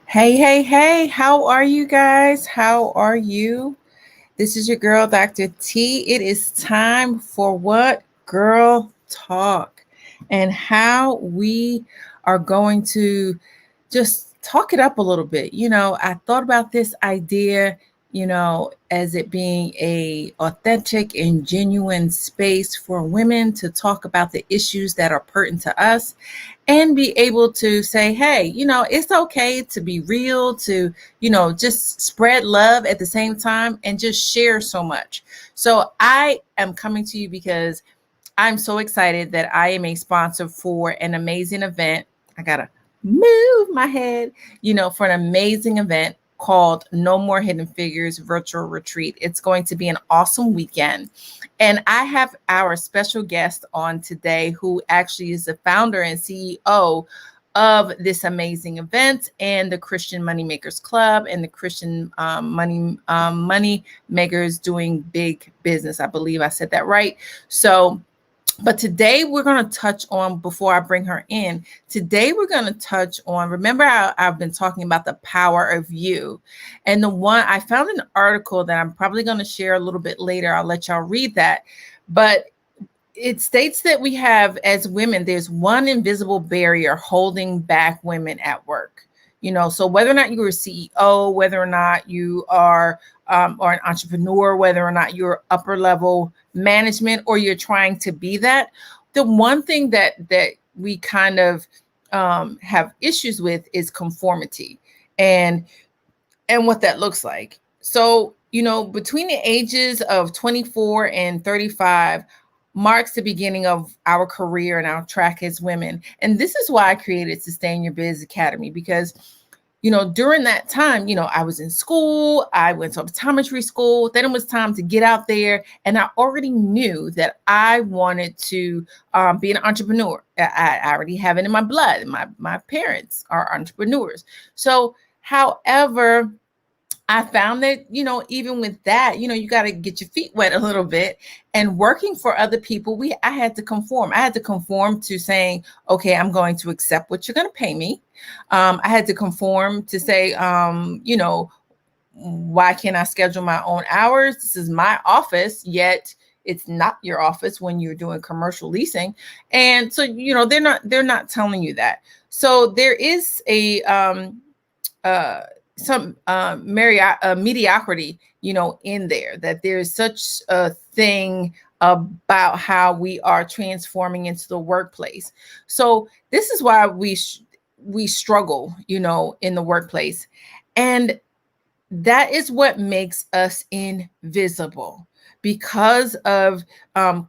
Hey, hey, hey, how are you guys? How are you? This is your girl, Dr. T. It is time for what? Girl Talk, and how we are going to just talk it up a little bit. I thought about this idea, as it being a authentic and genuine space for women to talk about the issues that are pertinent to us and be able to say, hey, it's okay to be real, to, just spread love at the same time and just share so much. So I am coming to you because I'm so excited that I am a sponsor for an amazing event. I got to move my head, for an amazing event called No More Hidden Figures Virtual Retreat. It's going to be an awesome weekend. And I have our special guest on today who actually is the founder and CEO of this amazing event and the Christian Moneymakers Club and the Christian Money Makers Doing Big Business. I believe I said that right. So but today we're going to touch on, before I bring her in, today we're going to touch on, remember I've been talking about the power of you. And I found an article that I'm probably going to share a little bit later. I'll let y'all read that. But it states that we have, as women, there's one invisible barrier holding back women at work. So whether or not you're a CEO, whether or not you are or an entrepreneur, whether or not you're upper level management or you're trying to be that, the one thing that we kind of have issues with is conformity and what that looks like. So, between the ages of 24 and 35 marks the beginning of our career and our track as women. And this is why I created Sustain Your Biz Academy, because during that time, I was in school, I went to optometry school, then it was time to get out there. And I already knew that I wanted to be an entrepreneur. I already have it in my blood. My parents are entrepreneurs. So, however, I found that, even with that, you got to get your feet wet a little bit. And working for other people, I had to conform. I had to conform to saying, okay, I'm going to accept what you're going to pay me. I had to conform to say, why can't I schedule my own hours? This is my office, yet it's not your office when you're doing commercial leasing. And so, they're not telling you that. So there is some mediocrity, in there, that there's such a thing about how we are transforming into the workplace. So this is why we struggle, in the workplace. And that is what makes us invisible, because of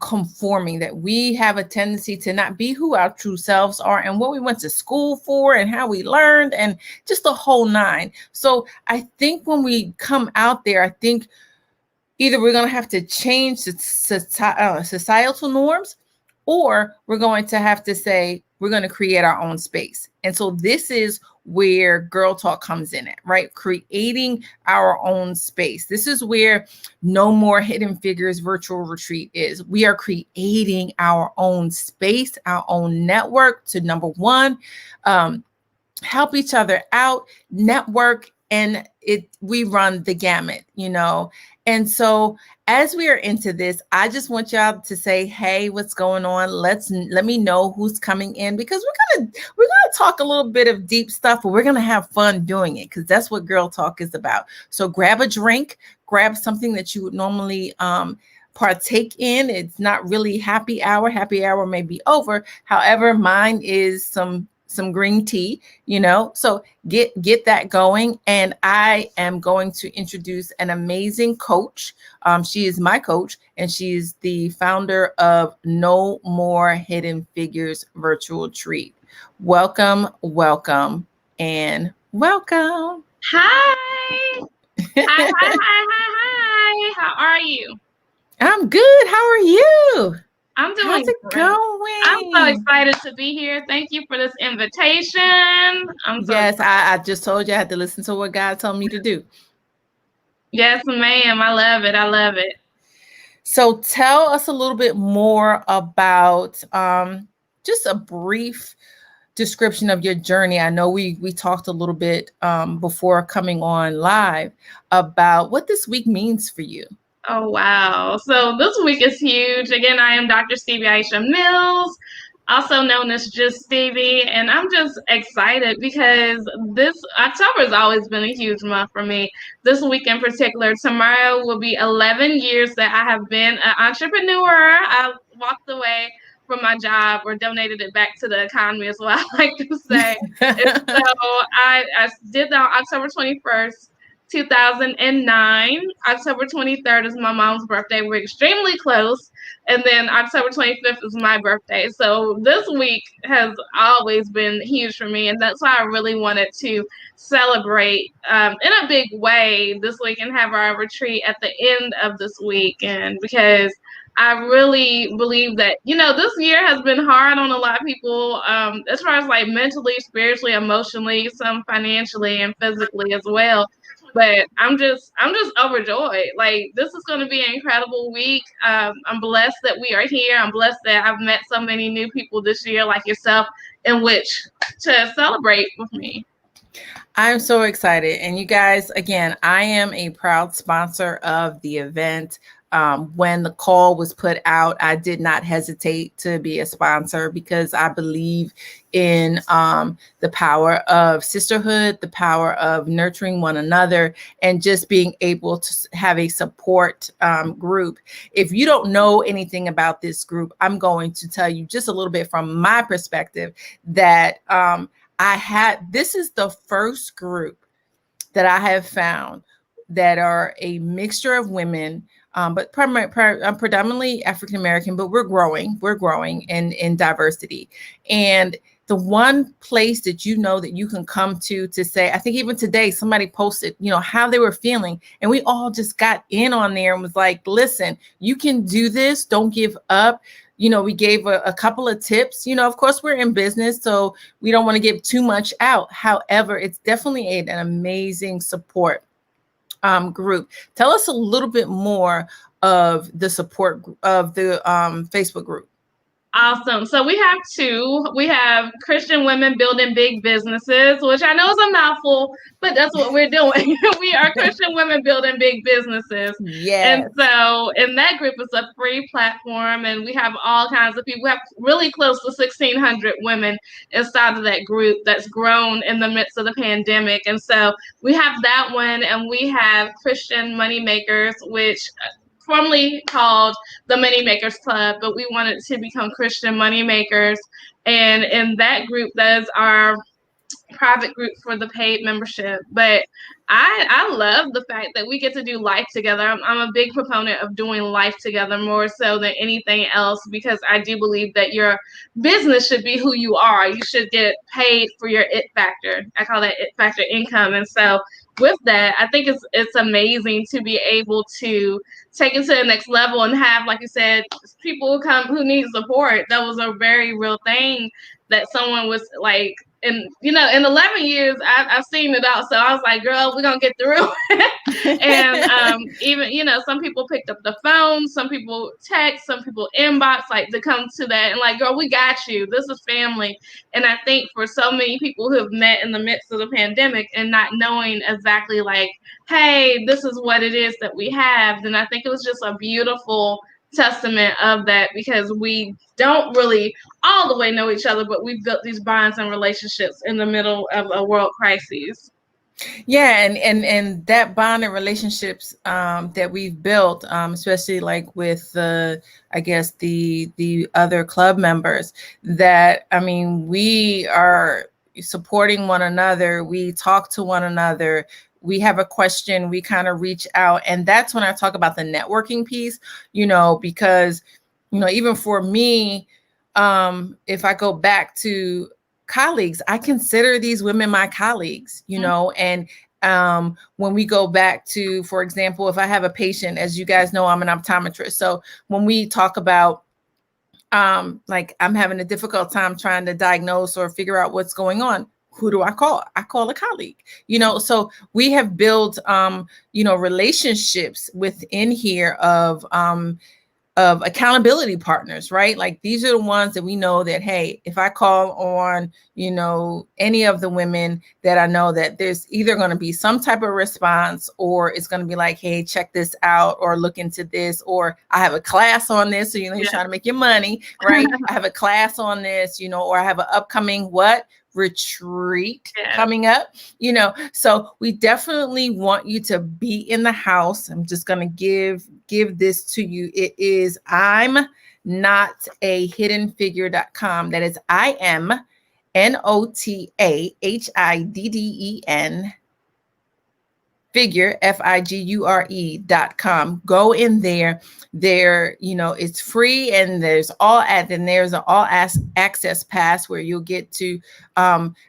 conforming, that we have a tendency to not be who our true selves are and what we went to school for and how we learned and just the whole nine. So I think when we come out there, I think either we're going to have to change societal norms, or we're going to have to say we're going to create our own space. And so this is where Girl Talk comes in at, right? Creating our own space. This is where No More Hidden Figures Virtual Retreat is. We are creating our own space, our own network to, number one, help each other out, network, and we run the gamut, And so as we are into this, I just want y'all to say, hey, what's going on? Let me know who's coming in, because we're gonna talk a little bit of deep stuff, but we're gonna have fun doing it, because that's what Girl Talk is about. So grab a drink, grab something that you would normally partake in. It's not really happy hour. Happy hour may be over. However, mine is some green tea, so get that going. And I am going to introduce an amazing coach. She is my coach, and she is the founder of No More Hidden Figures Virtual Retreat. Welcome, and welcome. Hi. Hi. How are you? I'm good. How are you? I'm doing How's it great. going? I'm so excited to be here. Thank you for this invitation. Yes, I just told you I had to listen to what God told me to do. Yes, ma'am. I love it. So tell us a little bit more about just a brief description of your journey. I know we talked a little bit before coming on live about what this week means for you. Oh, wow. So this week is huge. Again, I am Dr. Stevie Aisha Mills, also known as Just Stevie, and I'm just excited because this October has always been a huge month for me. This week in particular, tomorrow will be 11 years that I have been an entrepreneur. I walked away from my job or donated it back to the economy, is what I like to say. And so I did that on October 21st. 2009. October 23rd is my mom's birthday. We're extremely close. And then October 25th is my birthday. So this week has always been huge for me. And that's why I really wanted to celebrate in a big way this week and have our retreat at the end of this week. And because I really believe that, this year has been hard on a lot of people, as far as like mentally, spiritually, emotionally, some financially and physically as well. But I'm just overjoyed. Like, this is going to be an incredible week. I'm blessed that we are here. I'm blessed that I've met so many new people this year, like yourself, in which to celebrate with me. I'm so excited. And you guys, again, I am a proud sponsor of the event. When the call was put out, I did not hesitate to be a sponsor because I believe in the power of sisterhood, the power of nurturing one another, and just being able to have a support group. If you don't know anything about this group, I'm going to tell you just a little bit from my perspective that this is the first group that I have found that are a mixture of women, but predominantly African American, but we're growing in diversity. And the one place that that you can come to say, I think even today somebody posted, how they were feeling, and we all just got in on there and was like, listen, you can do this, don't give up. We gave a couple of tips. Of course, we're in business, so we don't want to give too much out. However, it's definitely an amazing support group. Tell us a little bit more of the support of the Facebook group. Awesome. So we have two. We have Christian Women Building Big Businesses, which I know is a mouthful, but that's what we're doing. We are Christian Women Building Big Businesses. Yes. And so in that group, it's a free platform, and we have all kinds of people. We have really close to 1,600 women inside of that group that's grown in the midst of the pandemic. And so we have that one, and we have Christian Money Makers, which formerly called the Money Makers Club, but we wanted to become Christian Money Makers. And in that group, that is our private group for the paid membership. But I love the fact that we get to do life together. I'm a big proponent of doing life together more so than anything else, because I do believe that your business should be who you are. You should get paid for your it factor. I call that it factor income. And so with that, I think it's amazing to be able to take it to the next level and have, like you said, people who need support. That was a very real thing that someone was like, in 11 years, I've seen it out. So I was like, girl, we're going to get through it. And even, some people picked up the phone, some people text, some people inbox, like to come to that. And like, girl, we got you. This is family. And I think for so many people who have met in the midst of the pandemic and not knowing exactly like, hey, this is what it is that we have, then I think it was just a beautiful testament of that, because we don't really all the way know each other, but we've built these bonds and relationships in the middle of a world crisis. Yeah, and that bond and relationships that we've built, especially like with the other club members, that we are supporting one another. We talk to one another. We have a question, we kind of reach out. And that's when I talk about the networking piece, because, even for me, if I go back to colleagues, I consider these women my colleagues, and when we go back to, for example, if I have a patient, as you guys know, I'm an optometrist. So when we talk about like I'm having a difficult time trying to diagnose or figure out what's going on, who do I call? I call a colleague, so we have built, relationships within here of of accountability partners, right? Like these are the ones that we know that, hey, if I call on, any of the women that I know, that there's either going to be some type of response, or it's going to be like, hey, check this out, or look into this, or I have a class on this. So, you're trying to make your money, right? I have a class on this, or I have an upcoming retreat coming up, so we definitely want you to be in the house. I'm just going to give this to you. It is I'm not a hidden figure.com. That is IMNOTAHIDDEN figure FIGURE.com. Go in there. It's free, and there's an all access pass where you'll get to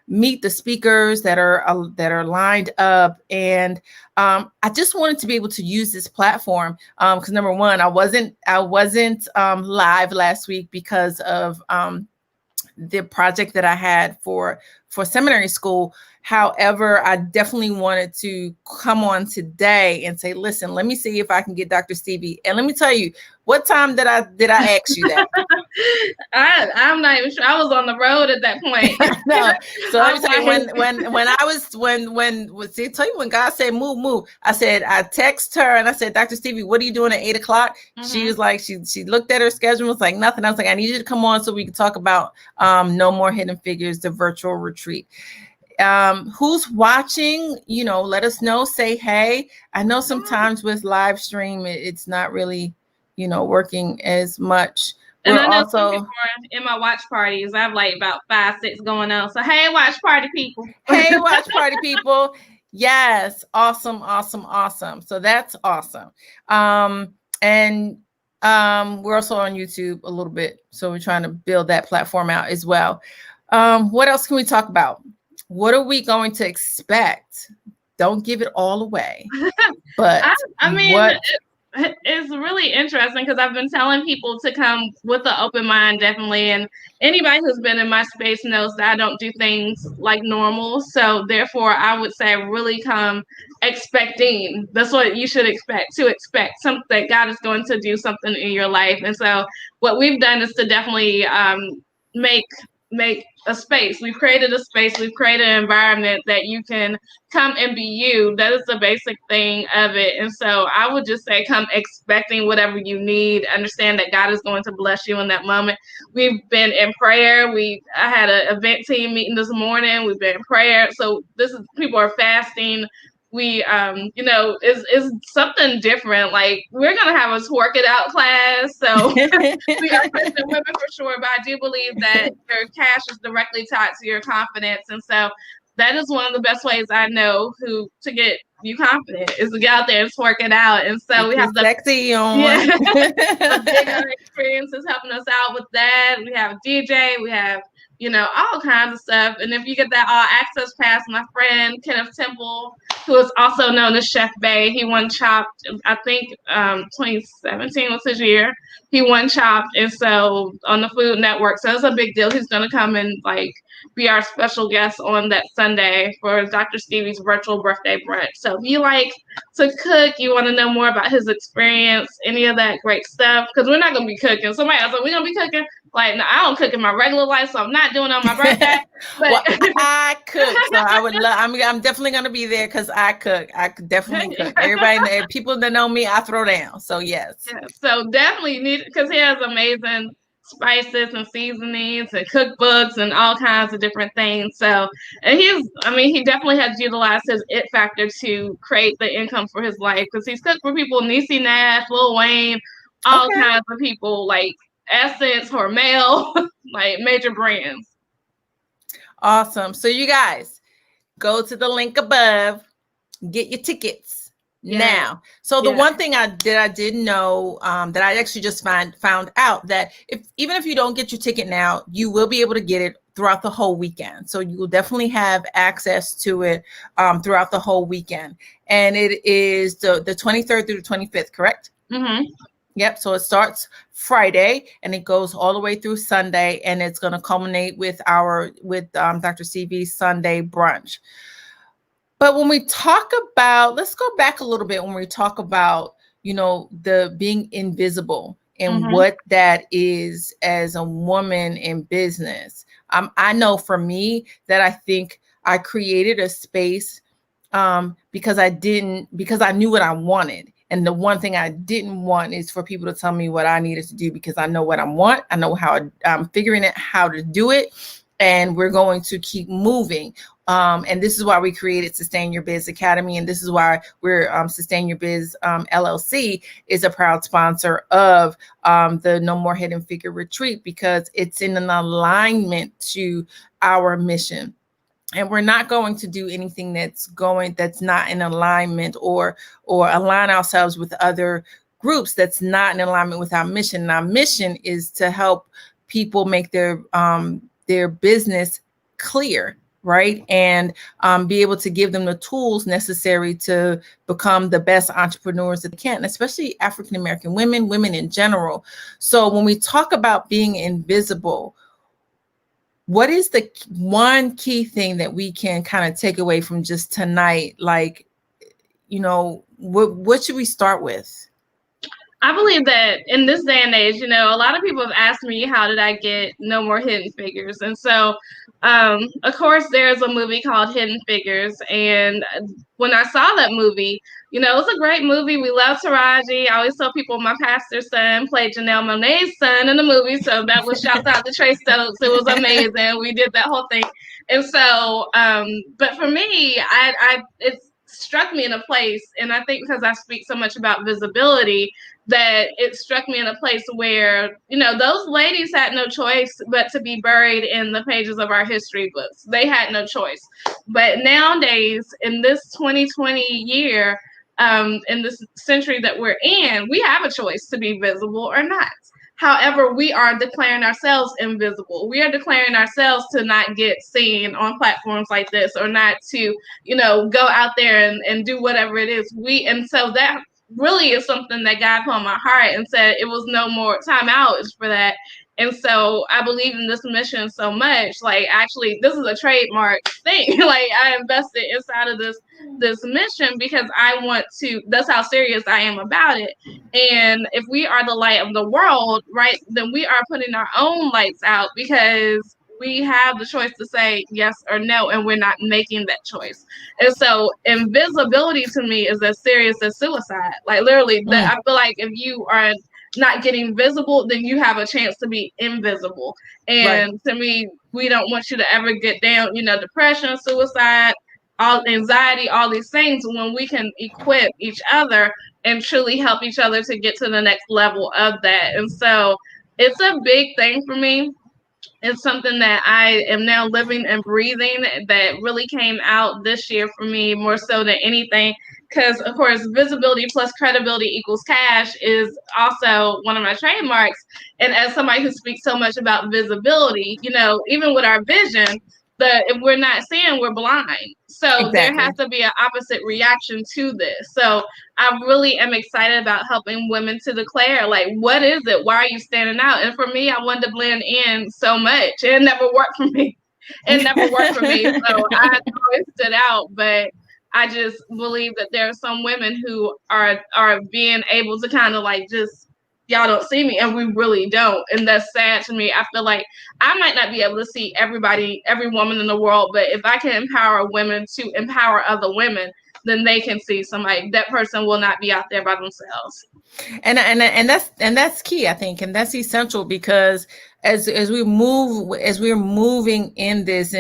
meet the speakers that are lined up. And I just wanted to be able to use this platform because number one, I wasn't live last week because of the project that I had for seminary school. However, I definitely wanted to come on today and say, listen, let me see if I can get Dr. Stevie. And let me tell you, what time did I ask you that? I'm not even sure. I was on the road at that point. No. So let me tell you, when God said move, I text her and I said, Dr. Stevie, what are you doing at 8:00? Mm-hmm. She was like, she looked at her schedule, was like, nothing. I was like, I need you to come on so we can talk about No More Hidden Figures, the virtual retreat. Who's watching, let us know, say, hey. I know sometimes with live stream, it's not really, working as much. And I know some people are in my watch parties. I have like about 5, 6 going on. So, hey, watch party people. Hey, watch party people. Yes. Awesome. So that's awesome. And we're also on YouTube a little bit. So we're trying to build that platform out as well. What else can we talk about? What are we going to expect? Don't give it all away. But I mean, it's really interesting because I've been telling people to come with an open mind, definitely. And anybody who's been in my space knows that I don't do things like normal. So therefore, I would say really come expecting. That's what you should expect something that God is going to do something in your life. And so what we've done is to definitely make a space. We've created a space. We've created an environment that you can come and be you. That is the basic thing of it. And so I would just say come expecting whatever you need. Understand that God is going to bless you in that moment. We've been in prayer. I had an event team meeting this morning. We've been in prayer. So people are fasting. We it's something different. Like we're gonna have a twerk it out class. So we are Christian women for sure, but I do believe that your cash is directly tied to your confidence. And so that is one of the best ways I know to get you confident is to get out there and twerk it out. And so we have the sexy on. The bigger experiences helping us out with that. We have DJ, we have all kinds of stuff. And if you get that all access pass, my friend Kenneth Temple, who is also known as Chef Bay, he won Chopped. I think 2017 was his year. He won Chopped, and so on the Food Network. So it's a big deal. He's going to come and be our special guest on that Sunday for Dr. Stevie's virtual birthday brunch. So if you like to cook, you want to know more about his experience, any of that great stuff, because we're not going to be cooking. Somebody else, we're going to be cooking. Like, no, I don't cook in my regular life, so I'm not doing it on my birthday. But well, I cook, so I would love. I'm definitely gonna be there because I cook. I could definitely cook. Everybody, people that know me, I throw down. So yes. Yeah, so definitely need, because he has amazing spices and seasonings and cookbooks and all kinds of different things. So, and he definitely has utilized his it factor to create the income for his life because he's cooked for people, Niecy Nash, Lil Wayne, all kinds of people like Essence, Hormel, like major brands. Awesome. So you guys go to the link above, get your tickets now. So the one thing I did know that I actually just found out that even if you don't get your ticket now, you will be able to get it throughout the whole weekend. So you will definitely have access to it throughout the whole weekend. And it is the 23rd through the 25th, correct? Mm-hmm. Yep. So it starts Friday and it goes all the way through Sunday, and it's going to culminate with Dr. Stevie's Sunday brunch. But when we talk about, let's go back a little bit when we talk about, the being invisible and what that is as a woman in business. I know for me that I think I created a space because I knew what I wanted. And the one thing I didn't want is for people to tell me what I needed to do, because I know what I want. I know how I'm figuring out how to do it. And we're going to keep moving. And this is why we created Sustain Your Biz Academy. And this is why we're Sustain Your Biz LLC is a proud sponsor of the No More Hidden Figure Retreat, because it's in an alignment to our mission. And we're not going to do anything that's not in alignment or align ourselves with other groups that's not in alignment with our mission. And our mission is to help people make their business clear, right? And be able to give them the tools necessary to become the best entrepreneurs that they can, especially African-American women in general. So when we talk about being invisible, what is the one key thing that we can kind of take away from just tonight? Like, what should we start with? I believe that in this day and age, a lot of people have asked me, how did I get No More Hidden Figures? And so, of course, there's a movie called Hidden Figures. And when I saw that movie, it was a great movie. We love Taraji. I always tell people my pastor's son played Janelle Monáe's son in the movie. So that was shouts out to Trey Stokes. It was amazing. We did that whole thing. And so, but for me, it struck me in a place, and I think because I speak so much about visibility, that it struck me in a place where, those ladies had no choice but to be buried in the pages of our history books. They had no choice. But nowadays, in this 2020 year, in this century that we're in, we have a choice to be visible or not. However, we are declaring ourselves invisible. We are declaring ourselves to not get seen on platforms like this, or not to, go out there and do whatever it is. And so that really is something that God put on my heart and said it was no more time out for that. And so I believe in this mission so much. Like, actually, this is a trademark thing. Like, I invested inside of this mission because I want to, that's how serious I am about it. And if we are the light of the world, right, then we are putting our own lights out, because we have the choice to say yes or no, and we're not making that choice. And so invisibility to me is as serious as suicide. Like, literally, I feel like if you are not getting visible, then you have a chance to be invisible. And to me, we don't want you to ever get down, depression, suicide, all anxiety, all these things, when we can equip each other and truly help each other to get to the next level of that. And so it's a big thing for me. It's something that I am now living and breathing, that really came out this year for me more so than anything. Because, of course, visibility plus credibility equals cash is also one of my trademarks. And as somebody who speaks so much about visibility, even with our vision, if we're not seeing, we're blind. So There has to be an opposite reaction to this. So I really am excited about helping women to declare, like, what is it? Why are you standing out? And for me, I wanted to blend in so much. It never worked for me. So I always stood out. But I just believe that there are some women who are being able to kind of like, just, y'all don't see me, and we really don't. And that's sad to me. I feel like I might not be able to see everybody, every woman in the world, but if I can empower women to empower other women, then they can see somebody. That person will not be out there by themselves. And that's key, I think, and that's essential, because as we're moving in this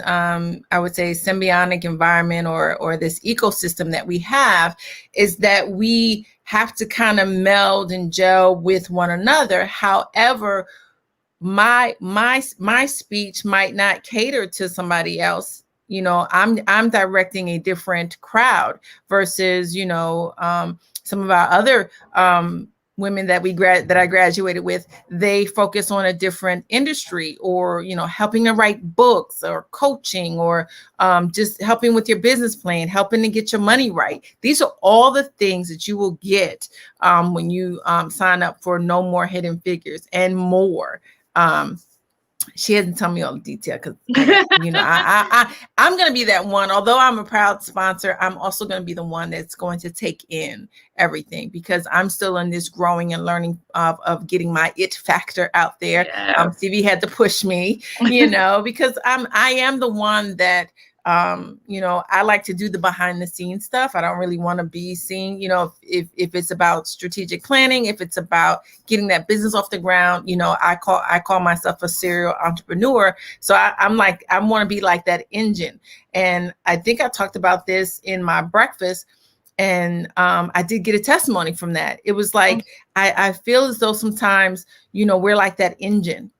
I would say symbiotic environment, or this ecosystem that we have, is that we have to kind of meld and gel with one another. However, my speech might not cater to somebody else. I'm directing a different crowd versus some of our other women that I graduated with. They focus on a different industry, or helping to write books, or coaching, or just helping with your business plan, helping to get your money right. These are all the things that you will get when you sign up for No More Hidden Figures, and more. She hasn't told me all the detail because I'm going to be that one. Although I'm a proud sponsor, I'm also going to be the one that's going to take in everything because I'm still in this growing and learning of getting my it factor out there. Yeah. Stevie had to push me, because I am the one that I like to do the behind the scenes stuff. I don't really want to be seen, if it's about strategic planning, if it's about getting that business off the ground, I call myself a serial entrepreneur. So I want to be like that engine. And I think I talked about this in my breakfast. And I did get a testimony from that. It was like, I feel as though sometimes, we're like that engine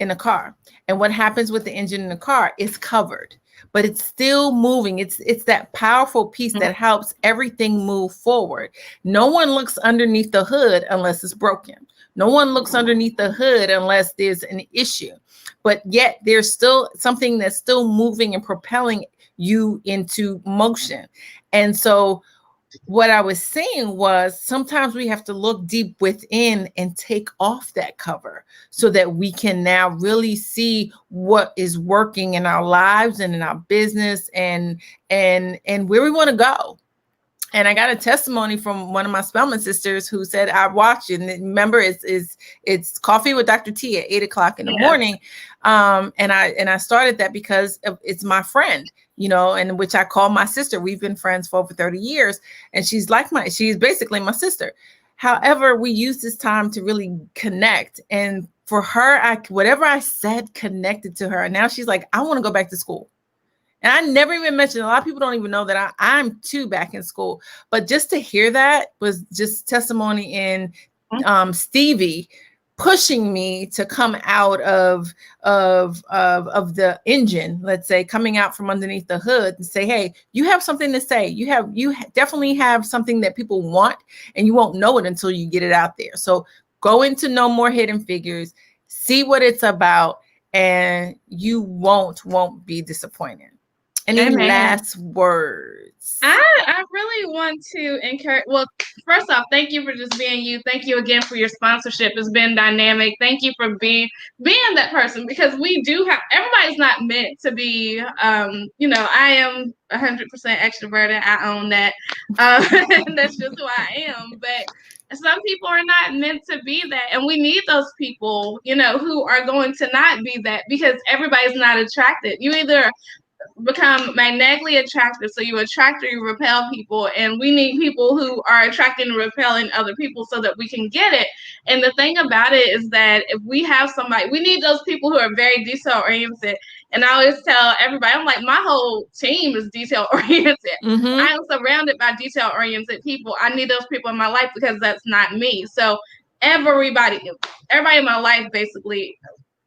in a car. And what happens with the engine in the car is covered, but it's still moving. It's that powerful piece that helps everything move forward. No one looks underneath the hood unless it's broken. No one looks underneath the hood unless there's an issue. But yet there's still something that's still moving and propelling you into motion. And so what I was saying was sometimes we have to look deep within and take off that cover so that we can now really see what is working in our lives and in our business and where we want to go. And I got a testimony from one of my Spelman sisters who said, I watched it. And remember, it's Coffee with Dr. T at 8:00 in the morning. And I started that because it's my friend, and which I call my sister. We've been friends for over 30 years. And she's basically my sister. However, we use this time to really connect. And for her, whatever I said connected to her. And now she's like, I want to go back to school. And I never even mentioned, a lot of people don't even know that I'm too back in school. But just to hear that was just testimony in Stevie pushing me to come out of the engine, let's say, coming out from underneath the hood and say, hey, you have something to say. You definitely have something that people want, and you won't know it until you get it out there. So go into No More Hidden Figures, see what it's about, and you won't be disappointed. Any last words? I really want to encourage. Well, first off, thank you for just being you. Thank you again for your sponsorship. It's been dynamic. Thank you for being that person, because we do have, everybody's not meant to be. I am 100% extroverted. I own that. That's just who I am. But some people are not meant to be that, and we need those people, who are going to not be that, because everybody's not attracted. You either become magnetically attractive, so you attract or you repel people, and we need people who are attracting and repelling other people so that we can get it. And the thing about it is that if we have somebody, we need those people who are very detail oriented. And I always tell everybody, I'm like, my whole team is detail oriented. I am surrounded by detail oriented people. I need those people in my life because that's not me. So everybody in my life, basically,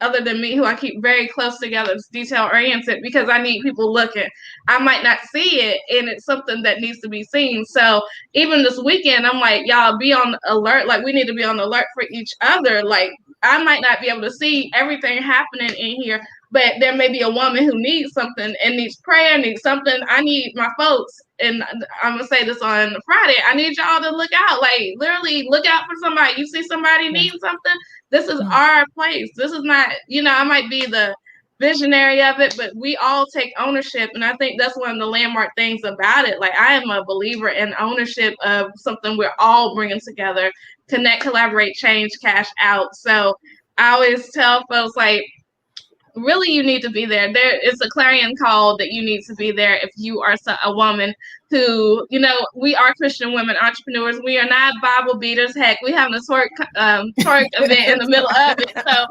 other than me, who I keep very close together, is detail oriented, because I need people looking. I might not see it, and it's something that needs to be seen. So even this weekend, I'm like, y'all be on alert. Like, we need to be on alert for each other. Like, I might not be able to see everything happening in here, but there may be a woman who needs something and needs prayer, needs something. I need my folks, and I'm gonna say this on Friday, I need y'all to look out. Like, literally look out for somebody. You see somebody needing something, this is our place. This is not, I might be the visionary of it, but we all take ownership. And I think that's one of the landmark things about it. Like, I am a believer in ownership of something we're all bringing together: connect, collaborate, change, cash out. So I always tell folks, like, really, you need to be there. There is a clarion call that you need to be there if you are a woman who, we are Christian women entrepreneurs. We are not Bible beaters. Heck, we have a twerk event in the middle of it. So,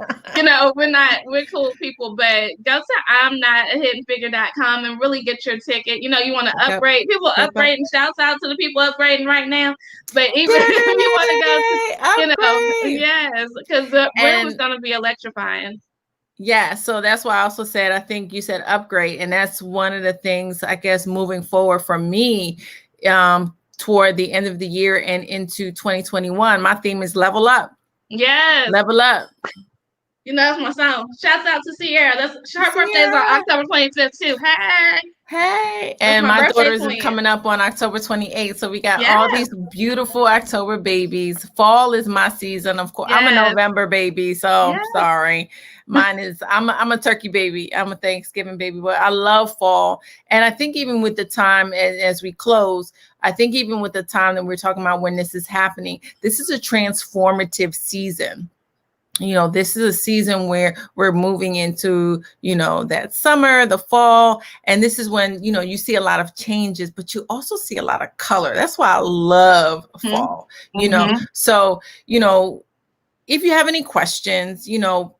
we're cool people. But go to I'mNotAHiddenFigure.com and really get your ticket. You want to upgrade. People upgrading. Shouts out to the people upgrading right now. But even if you want to go, yes, because the room is going to be electrifying. Yeah, so that's why I also said, I think you said upgrade. And that's one of the things, I guess, moving forward for me toward the end of the year and into 2021. My theme is level up. Yes. Level up. That's my song. Shouts out to Sierra. Her birthday is on October 25th too. Hey. Hey, That's and my my birthday daughters is twin. coming up on October 28th. So we got all Yes, these beautiful October babies. Fall is my season. Of course, I'm a yes, November baby, so yes. sorry. Mine is I'm a turkey baby. I'm a Thanksgiving baby, but I love fall. And I think even with the time as we close, I think even with the time that we're talking about when this is happening, this is a transformative season. This is a season where we're moving into, that summer, the fall, and this is when, you see a lot of changes, but you also see a lot of color. That's why I love fall, Mm-hmm. So, if you have any questions,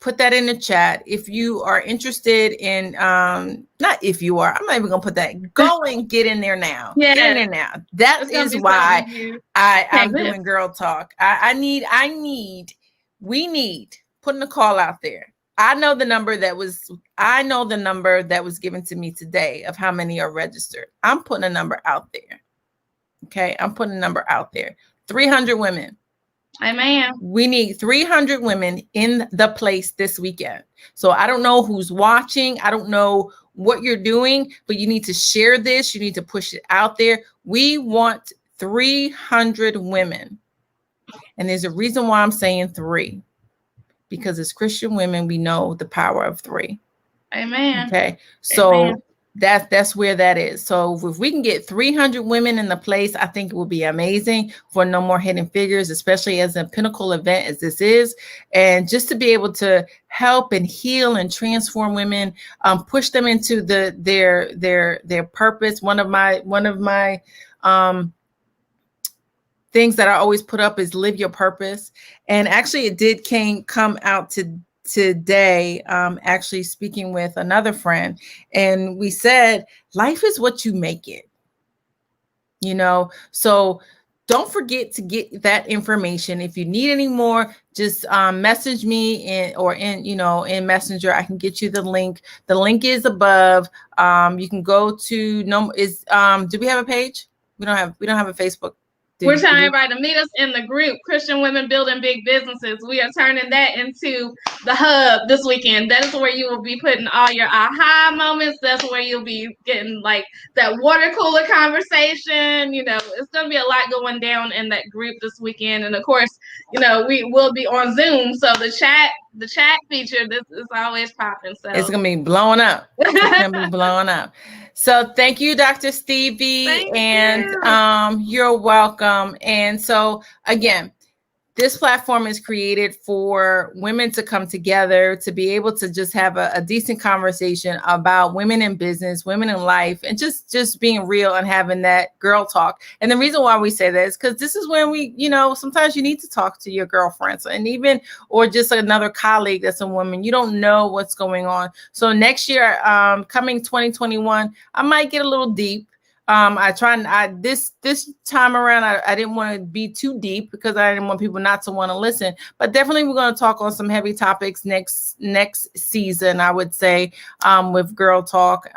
put that in the chat. If you are interested in, not if you are, I'm not even gonna put that. Go and get in there now. Yes. Get in there now. That It's gonna is be why something you I'm can't miss. doing Girl Talk. We need putting a call out there. I know the number that was given to me today of how many are registered. I'm putting a number out there. Okay, I'm putting a number out there. 300 women. Amen. We need 300 women in the place this weekend. So I don't know who's watching. I don't know what you're doing, but you need to share this. You need to push it out there. We want 300 women. And there's a reason why I'm saying 3, because as Christian women, we know the power of 3. Amen. Okay. So Amen. that's where that is. So if we can get 300 women in the place, I think it will be amazing for No More Hidden Figures, especially as a pinnacle event as this is, and just to be able to help and heal and transform women, push them into their purpose. One of my things that I always put up is live your purpose, and actually it did come out today, actually speaking with another friend, and we said life is what you make it, so don't forget to get that information. If you need any more, just message me in Messenger. I can get you the link. The link is above. You can go to do we have a page? We don't have a Facebook. We're telling everybody to meet us in the group, Christian Women Building Big Businesses. We are turning that into the hub this weekend. That is where you will be putting all your aha moments. That's where you'll be getting like that water cooler conversation. It's going to be a lot going down in that group this weekend. And of course, we will be on Zoom. So the chat feature, this is always popping. So it's going to be blowing up. It's going to be blowing up. So thank you, Dr. Stevie. You're welcome. And so again, this platform is created for women to come together, to be able to just have a decent conversation about women in business, women in life, and just being real and having that girl talk. And the reason why we say that is because this is when we, sometimes you need to talk to your girlfriends or just another colleague that's a woman. You don't know what's going on. So next year, coming 2021, I might get a little deep. This time around, I didn't want to be too deep because I didn't want people not to want to listen, but definitely we're going to talk on some heavy topics next season, I would say, with Girl Talk.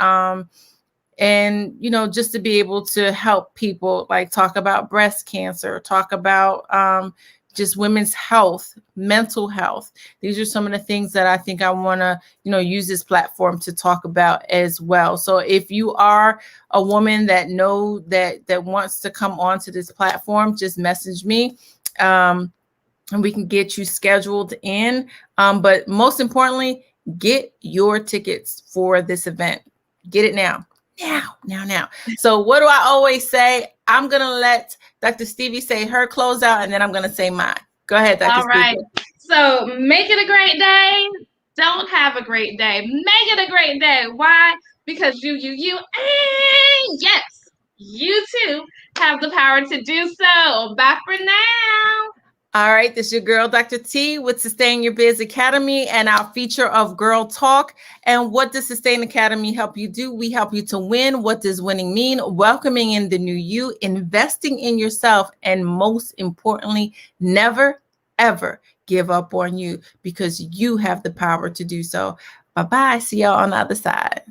And, just to be able to help people, like talk about breast cancer, talk about, just women's health, mental health. These are some of the things that I think I want to, use this platform to talk about as well. So if you are a woman that wants to come onto this platform, just message me, and we can get you scheduled in. But most importantly, get your tickets for this event. Get it now. Now. So what do I always say? I'm going to let Dr. Stevie say her closeout, and then I'm going to say mine. Go ahead, Dr. All right. Stevie. So make it a great day. Don't have a great day. Make it a great day. Why? Because you, and yes, you too have the power to do so. Bye for now. All right, this is your girl, Dr. T, with Sustain Your Biz Academy and our feature of Girl Talk. And what does Sustain Academy help you do? We help you to win. What does winning mean? Welcoming in the new you, investing in yourself, and most importantly, never, ever give up on you, because you have the power to do so. Bye-bye. See y'all on the other side.